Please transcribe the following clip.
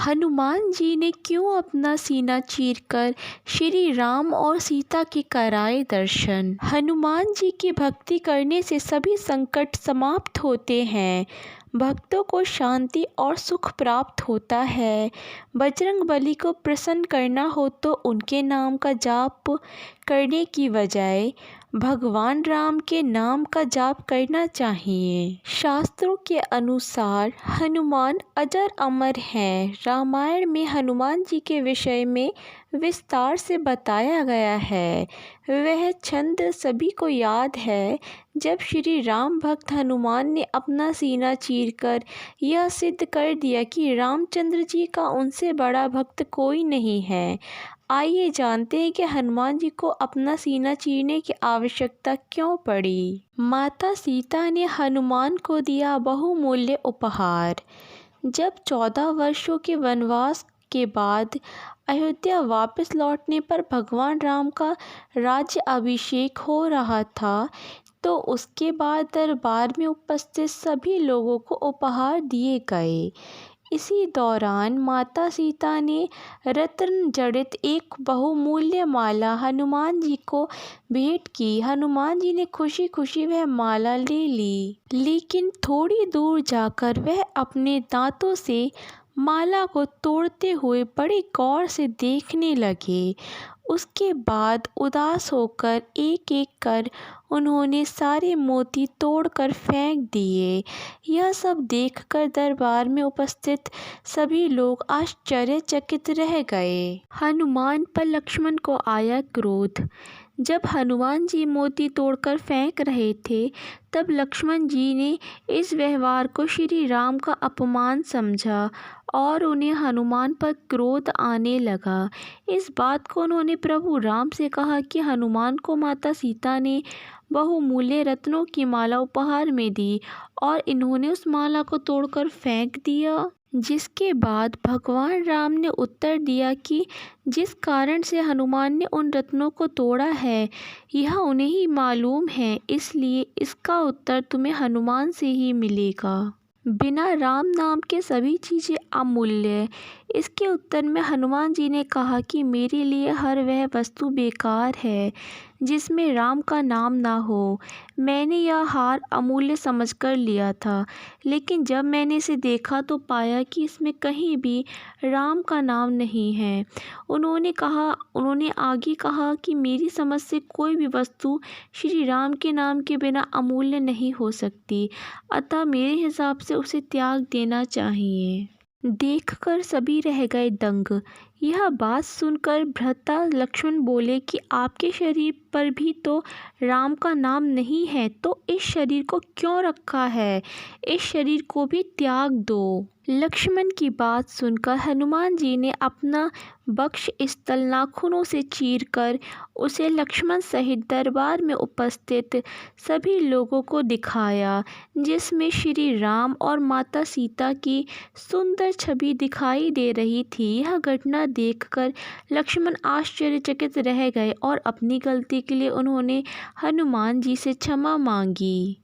हनुमान जी ने क्यों अपना सीना चीरकर श्री राम और सीता के कराए दर्शन। हनुमान जी की भक्ति करने से सभी संकट समाप्त होते हैं, भक्तों को शांति और सुख प्राप्त होता है। बजरंगबली को प्रसन्न करना हो तो उनके नाम का जाप करने की बजाय भगवान राम के नाम का जाप करना चाहिए। शास्त्रों के अनुसार हनुमान अजर अमर हैं। रामायण में हनुमान जी के विषय में विस्तार से बताया गया है। वह छंद सभी को याद है जब श्री राम भक्त हनुमान ने अपना सीना चीरकर यह सिद्ध कर दिया कि रामचंद्र जी का उनसे बड़ा भक्त कोई नहीं है। आइए जानते हैं कि हनुमान जी को अपना सीना चीरने की आवश्यकता क्यों पड़ी। माता सीता ने हनुमान को दिया बहुमूल्य उपहार। जब 14 वर्षों के वनवास के बाद अयोध्या वापस लौटने पर भगवान राम का राज्य अभिषेक हो रहा था, तो उसके बाद दरबार में उपस्थित सभी लोगों को उपहार दिए गए। इसी दौरान माता सीता ने रत्न जड़ित एक बहुमूल्य माला हनुमान जी को भेंट की। हनुमान जी ने खुशी खुशी वह माला ले ली, लेकिन थोड़ी दूर जाकर वह अपने दांतों से माला को तोड़ते हुए बड़े गौर से देखने लगे। उसके बाद उदास होकर एक एक कर उन्होंने सारे मोती तोड़कर फेंक दिए। यह सब देखकर दरबार में उपस्थित सभी लोग आश्चर्यचकित रह गए। हनुमान पर लक्ष्मण को आया क्रोध। जब हनुमान जी मोती तोड़कर फेंक रहे थे, तब लक्ष्मण जी ने इस व्यवहार को श्री राम का अपमान समझा और उन्हें हनुमान पर क्रोध आने लगा। इस बात को उन्होंने प्रभु राम से कहा कि हनुमान को माता सीता ने बहुमूल्य रत्नों की माला उपहार में दी और इन्होंने उस माला को तोड़कर फेंक दिया। जिसके बाद भगवान राम ने उत्तर दिया कि जिस कारण से हनुमान ने उन रत्नों को तोड़ा है, यह उन्हें ही मालूम है, इसलिए इसका उत्तर तुम्हें हनुमान से ही मिलेगा। बिना राम नाम के सभी चीज़ें अमूल्य। इसके उत्तर में हनुमान जी ने कहा कि मेरे लिए हर वह वस्तु बेकार है जिसमें राम का नाम ना हो। मैंने यह हार अमूल्य समझकर लिया था, लेकिन जब मैंने इसे देखा तो पाया कि इसमें कहीं भी राम का नाम नहीं है। उन्होंने आगे कहा कि मेरी समझ से कोई भी वस्तु श्री राम के नाम के बिना अमूल्य नहीं हो सकती, अतः मेरे हिसाब से उसे त्याग देना चाहिए। देखकर सभी रह गए दंग। यह बात सुनकर भ्राता लक्ष्मण बोले कि आपके शरीर पर भी तो राम का नाम नहीं है, तो इस शरीर को क्यों रखा है? इस शरीर को भी त्याग दो। लक्ष्मण की बात सुनकर हनुमान जी ने अपना वक्ष स्थल नाखूनों से चीरकर उसे लक्ष्मण सहित दरबार में उपस्थित सभी लोगों को दिखाया, जिसमें श्री राम और माता सीता की सुंदर छवि दिखाई दे रही थी। यह घटना देखकर लक्ष्मण आश्चर्यचकित रह गए और अपनी गलती के लिए उन्होंने हनुमान जी से क्षमा मांगी।